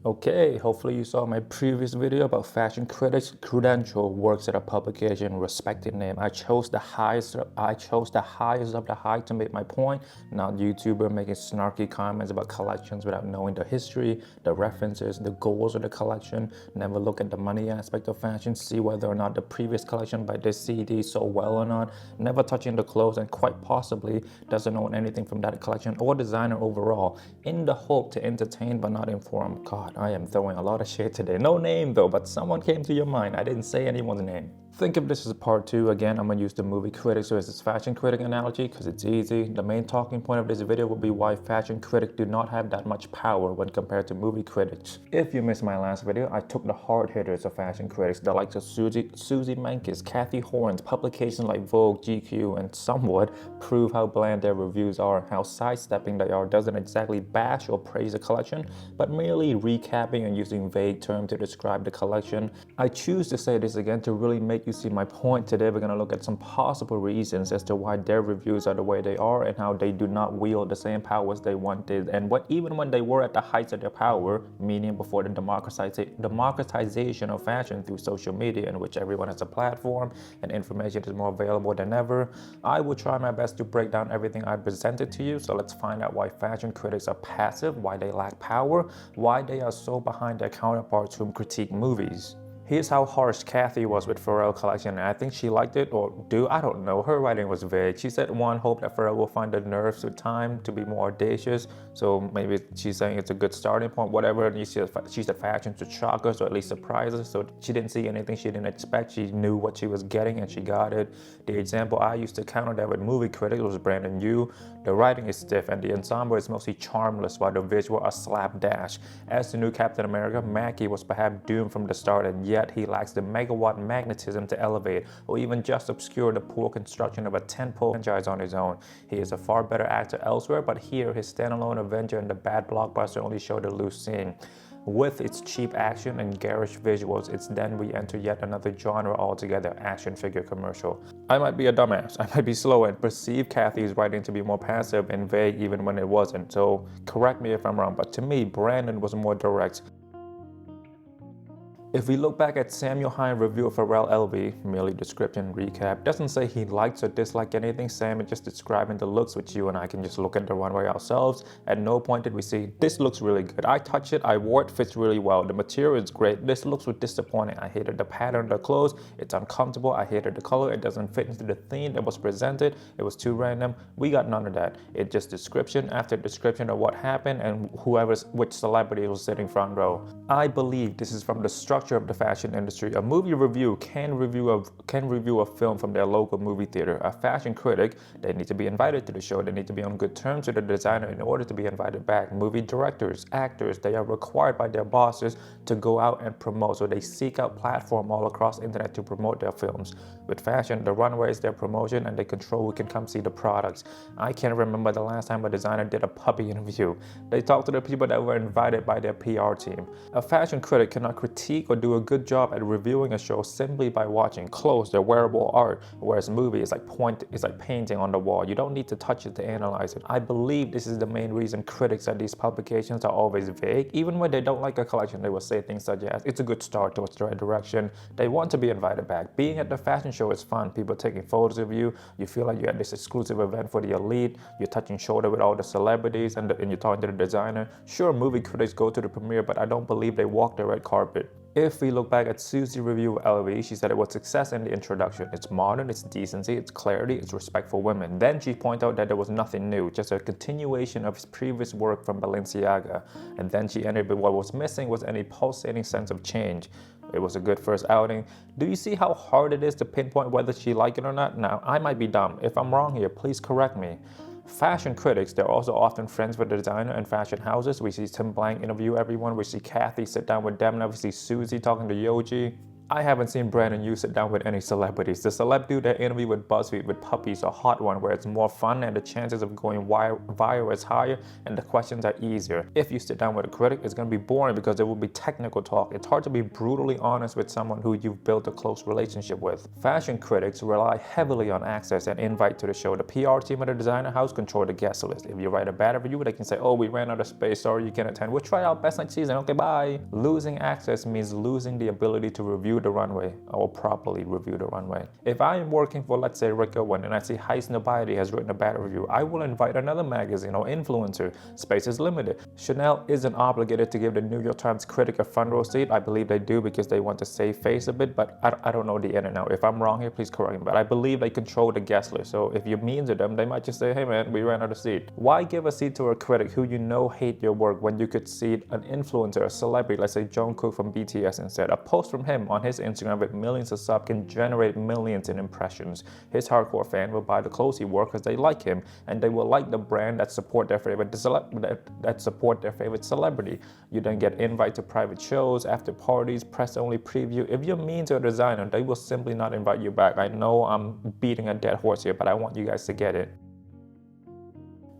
Okay, hopefully you saw my previous video about fashion critics credential works at a publication respected name. I chose the highest of the high to make my point, not YouTuber making snarky comments about collections without knowing the history, the references, the goals of the collection. Never look at the money aspect of fashion, see whether or not the previous collection by this CD sold well or not. Never touching the clothes and quite possibly doesn't own anything from that collection or designer overall, in the hope to entertain but not inform. God, I am throwing a lot of shade today. No name though, but someone came to your mind. I didn't say anyone's name. Think of this as part two. Again, I'm gonna use the movie critics versus fashion critic analogy because it's easy. The main talking point of this video will be why fashion critics do not have that much power when compared to movie critics. If you missed my last video, I took the hard hitters of fashion critics, the likes of Susie Menkes, Kathy Horns, publications like Vogue, GQ, and somewhat prove how bland their reviews are, how sidestepping they are doesn't exactly bash or praise a collection, but merely recapping and using vague terms to describe the collection. I choose to say this again to really make you see my point. Today we're going to look at some possible reasons as to why their reviews are the way they are and how they do not wield the same powers they once did, and what even when they were at the heights of their power, meaning before the democratization of fashion through social media, in which everyone has a platform and information is more available than ever. I will try my best to break down everything I presented to you, so let's find out why fashion critics are passive, why they lack power, why they are so behind their counterparts whom critique movies. Here's how harsh Kathy was with Pharrell collection, and I think she liked it, or I don't know. Her writing was vague. She said one hoped that Pharrell will find the nerves with time to be more audacious, so maybe she's saying it's a good starting point, whatever. She said fashion should shock us or at least surprise us, so she didn't see anything she didn't expect. She knew what she was getting and she got it. The example I used to counter that with movie critics was Brandon Yu. The writing is stiff and the ensemble is mostly charmless while the visual are slapdash. As the new Captain America, Mackie was perhaps doomed from the start, and yet he lacks the megawatt magnetism to elevate or even just obscure the poor construction of a tentpole franchise on his own. He is a far better actor elsewhere, but here his standalone Avenger and the bad blockbuster only showed a loose scene. With its cheap action and garish visuals, it's then we enter yet another genre altogether, action figure commercial. I might be a dumbass, I might be slow and perceive Kathy's writing to be more passive and vague even when it wasn't, so correct me if I'm wrong, but to me, Brandon was more direct. If we look back at Samuel Hines' review of Pharrell LV, merely description recap, doesn't say he likes or dislikes anything. Sam is just describing the looks, which you and I can just look at the runway ourselves. At no point did we see, this looks really good. I touched it, I wore it, fits really well. The material is great. This looks was disappointing. I hated the pattern of the clothes. It's uncomfortable. I hated the color. It doesn't fit into the theme that was presented. It was too random. We got none of that. It's just description after description of what happened and which celebrity was sitting front row. I believe this is from the structure of the fashion industry. A movie review can review a film from their local movie theater. A fashion critic, they need to be invited to the show. They need to be on good terms with the designer in order to be invited back. Movie directors, actors, they are required by their bosses to go out and promote. So they seek out platform all across the internet to promote their films. With fashion, the runway is their promotion and they control who can come see the products. I can't remember the last time a designer did a puppy interview. They talked to the people that were invited by their PR team. A fashion critic cannot critique or do a good job at reviewing a show simply by watching clothes, their wearable art, whereas movie is like painting on the wall. You don't need to touch it to analyze it. I believe this is the main reason critics at these publications are always vague. Even when they don't like a collection, they will say things such as, it's a good start towards the right direction. They want to be invited back. Being at the fashion show is fun. People taking photos of you. You feel like you're at this exclusive event for the elite. You're touching shoulder with all the celebrities and you're talking to the designer. Sure, movie critics go to the premiere, but I don't believe they walk the red carpet. If we look back at Susie's review of LV, she said it was success in the introduction. It's modern, it's decency, it's clarity, it's respect for women. Then she pointed out that there was nothing new, just a continuation of his previous work from Balenciaga. And then she ended with what was missing was any pulsating sense of change. It was a good first outing. Do you see how hard it is to pinpoint whether she liked it or not? Now, I might be dumb. If I'm wrong here, please correct me. Fashion critics, they're also often friends with the designer and fashion houses. We see Tim Blank interview everyone. We see Kathy sit down with Demna. We see Susie talking to Yoji. I haven't seen Brandon you sit down with any celebrities. The celeb dude that interviewed with BuzzFeed with puppies or hot one where it's more fun and the chances of going viral is higher and the questions are easier. If you sit down with a critic, it's going to be boring because there will be technical talk. It's hard to be brutally honest with someone who you've built a close relationship with. Fashion critics rely heavily on access and invite to the show. The PR team at the designer house control the guest list. If you write a bad review, they can say, oh, we ran out of space, sorry you can't attend. We'll try out best next season, okay, bye. Losing access means losing the ability to review the runway or properly review the runway. If I am working for, let's say, Rick Owen and I see Heist Nobody has written a bad review, I will invite another magazine or influencer. Space is limited. Chanel isn't obligated to give the New York Times critic a front row seat. I believe they do because they want to save face a bit, but I don't know the in and out. If I'm wrong here, please correct me. But I believe they control the guest list. So if you're mean to them, they might just say, hey man, we ran out of seat. Why give a seat to a critic who you know hate your work when you could seat an influencer, a celebrity, let's say Jungkook from BTS instead? A post from him on his Instagram with millions of subs can generate millions in impressions. His hardcore fan will buy the clothes he wore because they like him, and they will like the brand that support their favorite celebrity. You then get invite to private shows, after parties, press only preview. If you're mean to a designer, they will simply not invite you back. I know I'm beating a dead horse here, but I want you guys to get it.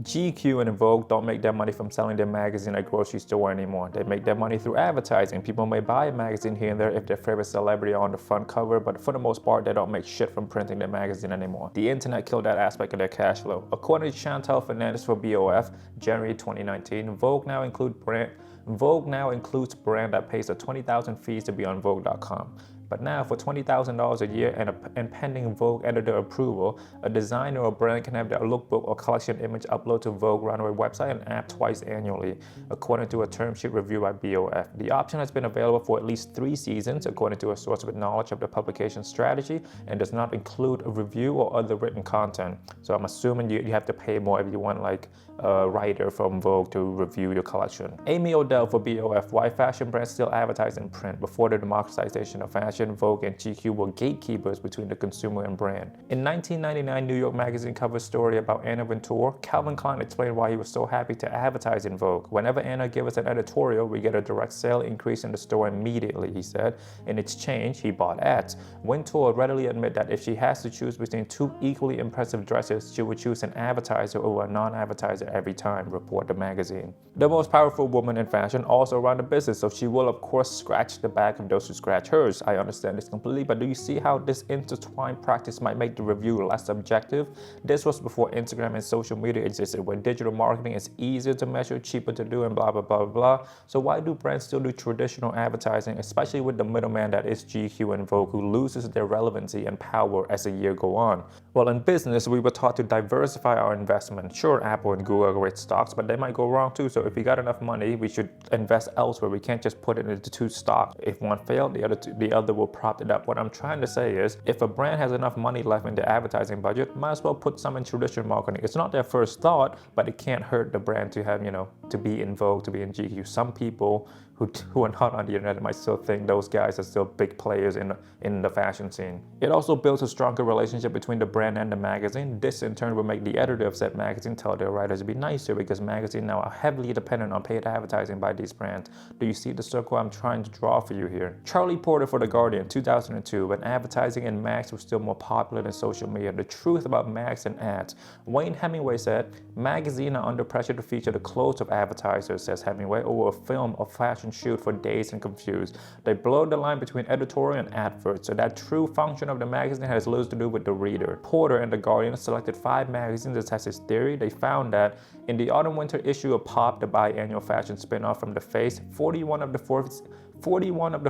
GQ and Vogue don't make their money from selling their magazine at grocery store anymore. They make their money through advertising. People may buy a magazine here and there if their favorite celebrity are on the front cover, but for the most part, they don't make shit from printing their magazine anymore. The internet killed that aspect of their cash flow. According to Chantal Fernandez for BOF, January 2019, Vogue now includes brand that pays a $20,000 fees to be on Vogue.com. But now, for $20,000 a year and pending Vogue editor approval, a designer or brand can have their lookbook or collection image uploaded to Vogue runway website and app twice annually, according to a term sheet review by BOF. The option has been available for at least 3 seasons, according to a source with knowledge of the publication strategy, and does not include a review or other written content. So I'm assuming you have to pay more if you want like a writer from Vogue to review your collection. Amy Odell for BOF, why fashion brands still advertise in print. Before the democratization of fashion, Vogue and GQ were gatekeepers between the consumer and brand. In 1999 New York Magazine cover story about Anna Wintour, Calvin Klein explained why he was so happy to advertise in Vogue. Whenever Anna gives us an editorial, we get a direct sale increase in the store immediately, he said. In exchange, he bought ads. Wintour readily admitted that if she has to choose between 2 equally impressive dresses, she would choose an advertiser over a non-advertiser every time, reported the magazine. The most powerful woman in fashion also ran the business, so she will of course scratch the back of those who scratch hers. I understand this completely, but do you see how this intertwined practice might make the review less objective? This was before Instagram and social media existed, where digital marketing is easier to measure, cheaper to do, and blah blah blah blah. So why do brands still do traditional advertising, especially with the middleman that is GQ and Vogue, who loses their relevancy and power as the year go on? Well, in business, we were taught to diversify our investment. Sure, Apple and Google are great stocks, but they might go wrong too. So if we got enough money, we should invest elsewhere. We can't just put it into 2 stocks. If one failed, the other will prop it up. What I'm trying to say is, if a brand has enough money left in their advertising budget, might as well put some in traditional marketing. It's not their first thought, but it can't hurt the brand to have, to be in Vogue, to be in GQ. Some people who are not on the internet might still think those guys are still big players in the fashion scene. It also builds a stronger relationship between the brand and the magazine. This in turn will make the editor of said magazine tell their writers to be nicer, because magazines now are heavily dependent on paid advertising by these brands. Do you see the circle I'm trying to draw for you here? Charlie Porter for The Guardian, 2002, when advertising in mags was still more popular than social media. The truth about mags and ads. Wayne Hemingway said, magazines are under pressure to feature the clothes of advertisers, says Hemingway, over a film or fashion shoot for days and confused. They blur the line between editorial and advert, so that true function of the magazine has little to do with the reader. Porter and The Guardian selected 5 magazines to test his theory. They found that in the autumn-winter issue of Pop, the biannual fashion spin-off from The Face, 41 of the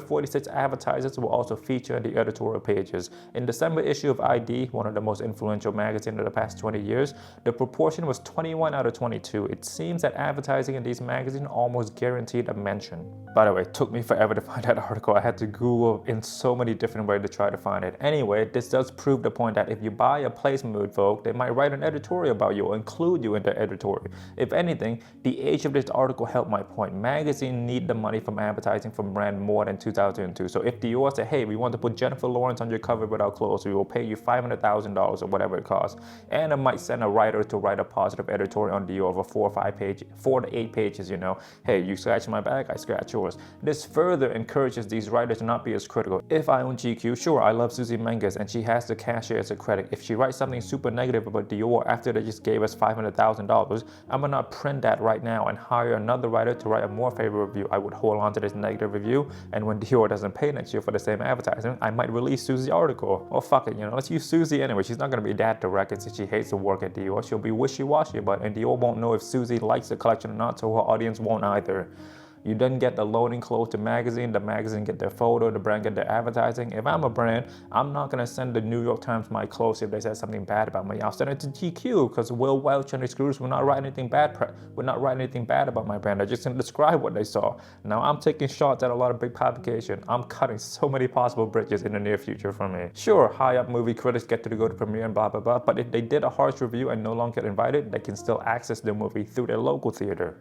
46 advertisers will also feature in the editorial pages. In December issue of ID, one of the most influential magazines of the past 20 years, the proportion was 21 out of 22. It seems that advertising in these magazines almost guaranteed a mention. By the way, it took me forever to find that article. I had to Google in so many different ways to try to find it. Anyway, this does prove the point that if you buy a placement with Vogue, they might write an editorial about you or include you in their editorial. If anything, the age of this article helped my point. Magazines need the money from advertising from brands brand more than 2002. So if Dior said, hey, we want to put Jennifer Lawrence on your cover without clothes, we will pay you $500,000 or whatever it costs. And it might send a writer to write a positive editorial on Dior over 4 to 8 pages, you know. Hey, you scratch my back, I scratch yours. This further encourages these writers to not be as critical. If I own GQ, sure, I love Susie Menges and she has the cashier as a credit. If she writes something super negative about Dior after they just gave us $500,000, I'm gonna print that right now and hire another writer to write a more favorable review. I would hold on to this negative review, and when Dior doesn't pay next year for the same advertisement, I might release Susie's article. Well, fuck it, you know, let's use Susie anyway. She's not gonna be that direct, and since she hates to work at Dior, she'll be wishy-washy about it, and Dior won't know if Susie likes the collection or not, so her audience won't either. You then get the loading close to the magazine get their photo, the brand get their advertising. If I'm a brand, I'm not gonna send the New York Times my clothes if they said something bad about me. I'll send it to GQ because Will Welch and his screws will not write anything bad. Would not write anything bad about my brand. They're just gonna describe what they saw. Now I'm taking shots at a lot of big publications. I'm cutting so many possible bridges in the near future for me. Sure, high up movie critics get to go to premiere and blah blah blah. But if they did a harsh review and no longer get invited, they can still access the movie through their local theater.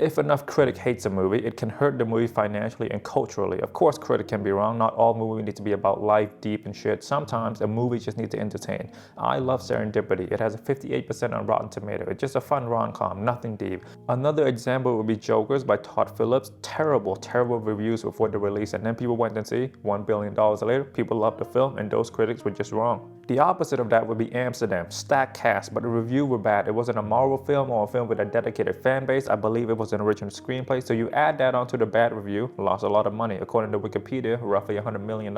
If enough critic hates a movie, it can hurt the movie financially and culturally. Of course, critic can be wrong. Not all movies need to be about life, deep and shit. Sometimes a movie just needs to entertain. I love Serendipity. It has a 58% on Rotten Tomatoes. It's just a fun rom-com, nothing deep. Another example would be Jokers by Todd Phillips. Terrible, terrible reviews before the release, and then people went and see $1 billion later. People loved the film, and those critics were just wrong. The opposite of that would be Amsterdam. Stacked cast, but the review were bad. It wasn't a Marvel film or a film with a dedicated fan base. I believe it was an original screenplay, so you add that onto the bad review, lost a lot of money. According to Wikipedia, roughly $100 million.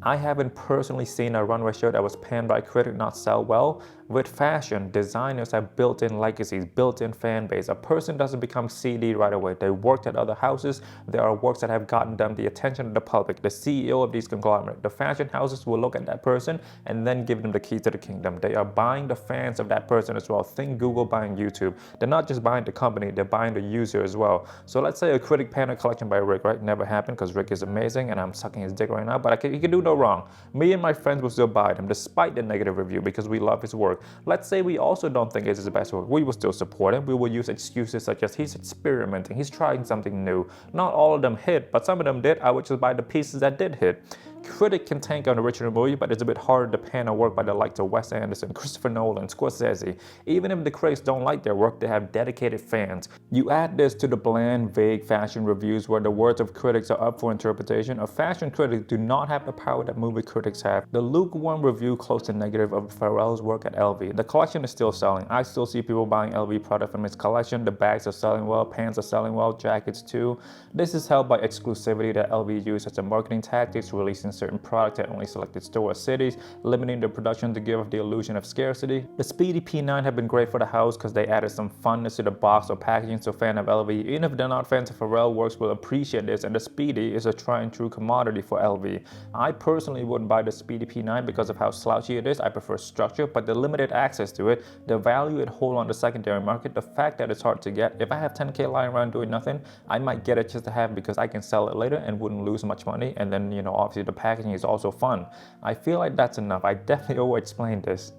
I haven't personally seen a runway show that was panned by critics not sell well. With fashion, designers have built-in legacies, built-in fan base. A person doesn't become CD right away. They worked at other houses. There are works that have gotten them the attention of the public. The CEO of these conglomerates, the fashion houses will look at that person and then give them the keys to the kingdom. They are buying the fans of that person as well. Think Google buying YouTube. They're not just buying the company, they're buying the user as well. So let's say a critic panned a collection by Rick, right? Never happened because Rick is amazing and I'm sucking his dick right now, but he can do no wrong. Me and my friends will still buy them despite the negative review because we love his work. Let's say we also don't think it's his best work. We will still support him. We will use excuses such as he's experimenting, he's trying something new. Not all of them hit, but some of them did. I would just buy the pieces that did hit. Critic can tank on an original movie, but it's a bit harder to pan a work by the likes of Wes Anderson, Christopher Nolan, Scorsese. Even if the critics don't like their work, they have dedicated fans. You add this to the bland, vague fashion reviews where the words of critics are up for interpretation. A fashion critics do not have the power that movie critics have. The lukewarm review close to negative of Pharrell's work at LV. The collection is still selling. I still see people buying LV product from his collection. The bags are selling well, pants are selling well, jackets too. This is held by exclusivity that LV used as a marketing tactics, releasing certain products at only selected stores or cities, limiting the production to give off the illusion of scarcity. The Speedy P9 have been great for the house because they added some funness to the box or packaging, so fans of LV, even if they're not fans of Pharrell works, will appreciate this, and the Speedy is a tried and true commodity for LV. I personally wouldn't buy the Speedy P9 because of how slouchy it is. I prefer structure, but the limited access to it, the value it holds on the secondary market, the fact that it's hard to get. If I have 10K lying around doing nothing, I might get it just to have because I can sell it later and wouldn't lose much money, and then, you know, obviously the packaging is also fun. I feel like that's enough. I definitely over-explained this.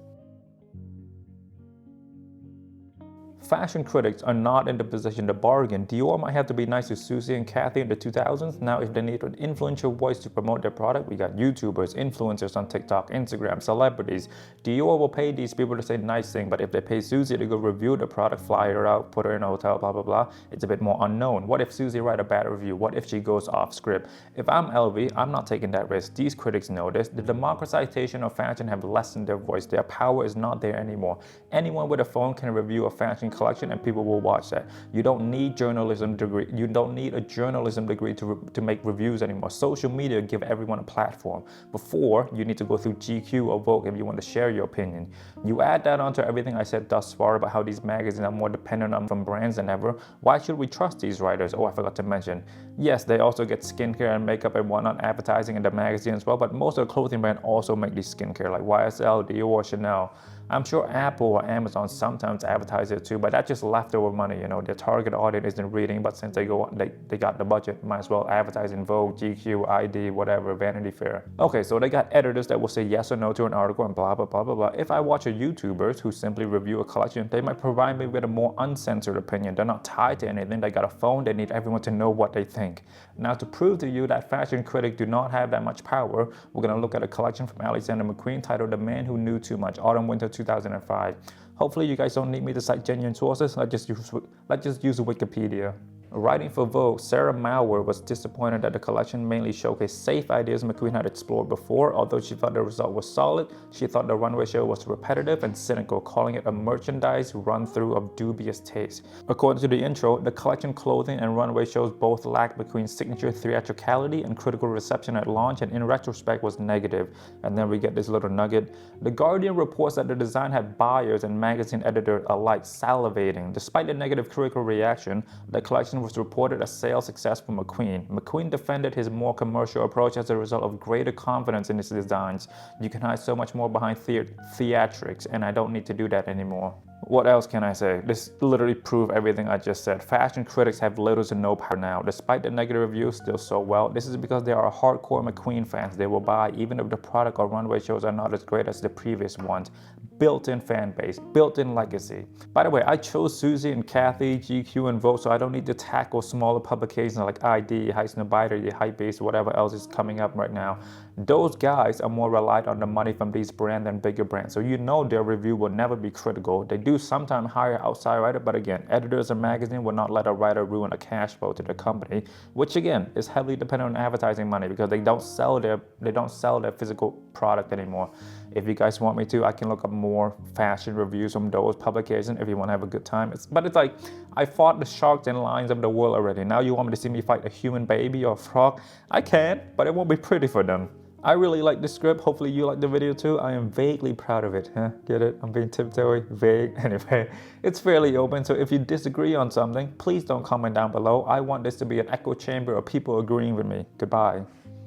Fashion critics are not in the position to bargain. Dior might have to be nice to Susie and Kathy in the 2000s. Now, if they need an influential voice to promote their product, we got YouTubers, influencers on TikTok, Instagram, celebrities. Dior will pay these people to say nice things, but if they pay Susie to go review the product, fly her out, put her in a hotel, blah, blah, blah, it's a bit more unknown. What if Susie write a bad review? What if she goes off script? If I'm LV, I'm not taking that risk. These critics know this. The democratization of fashion have lessened their voice. Their power is not there anymore. Anyone with a phone can review a fashion collection and people will watch that. You don't need journalism degree. You don't need a journalism degree to make reviews anymore. Social media give everyone a platform. Before, you need to go through GQ or Vogue if you want to share your opinion. You add that onto everything I said thus far about how these magazines are more dependent on from brands than ever. Why should we trust these writers? Oh, I forgot to mention. Yes, they also get skincare and makeup and whatnot advertising in the magazine as well, but most of the clothing brands also make these skincare like YSL, Dior, Chanel. I'm sure Apple or Amazon sometimes advertise it too, but that's just leftover money. Their target audience isn't reading, but since they got the budget, might as well advertise in Vogue, GQ, ID, whatever, Vanity Fair. Okay, so they got editors that will say yes or no to an article and blah blah blah blah blah. If I watch a YouTubers who simply review a collection, they might provide me with a more uncensored opinion. They're not tied to anything. They got a phone. They need everyone to know what they think. Now, to prove to you that fashion critics do not have that much power, we're gonna look at a collection from Alexander McQueen titled "The Man Who Knew Too Much," Autumn/Winter 2005. Hopefully, you guys don't need me to cite genuine sources. Let's just use Wikipedia. Writing for Vogue, Sarah Mauer was disappointed that the collection mainly showcased safe ideas McQueen had explored before. Although she thought the result was solid, she thought the runway show was repetitive and cynical, calling it a merchandise run-through of dubious taste. According to the intro, the collection clothing and runway shows both lacked McQueen's signature theatricality, and critical reception at launch, and in retrospect was negative. And then we get this little nugget. The Guardian reports that the design had buyers and magazine editors alike salivating. Despite the negative critical reaction, the collection was reported a sales success for McQueen. McQueen defended his more commercial approach as a result of greater confidence in his designs. You can hide so much more behind theatrics, and I don't need to do that anymore. What else can I say? This literally proves everything I just said. Fashion critics have little to no power now. Despite the negative reviews still so well, this is because they are hardcore McQueen fans. They will buy even if the product or runway shows are not as great as the previous ones. Built-in fan base, built-in legacy. By the way, I chose Susie and Kathy, GQ, and Vogue, so I don't need to tackle smaller publications like ID, Hypebeast, Hypebeast, whatever else is coming up right now. Those guys are more reliant on the money from these brands than bigger brands, so their review will never be critical. They do sometimes hire outside writer, but again, editors of magazine will not let a writer ruin a cash flow to the company, which again is heavily dependent on advertising money because they don't sell their physical product anymore. If you guys want me to, I can look up more fashion reviews from those publications if you want to have a good time. But it's like, I fought the sharks and lions of the world already. Now you want me to see me fight a human baby or a frog? I can, but it won't be pretty for them. I really like the script. Hopefully you like the video too. I am vaguely proud of it. Huh? Get it? I'm being tiptoey, vague. Anyway, it's fairly open. So if you disagree on something, please don't comment down below. I want this to be an echo chamber of people agreeing with me. Goodbye.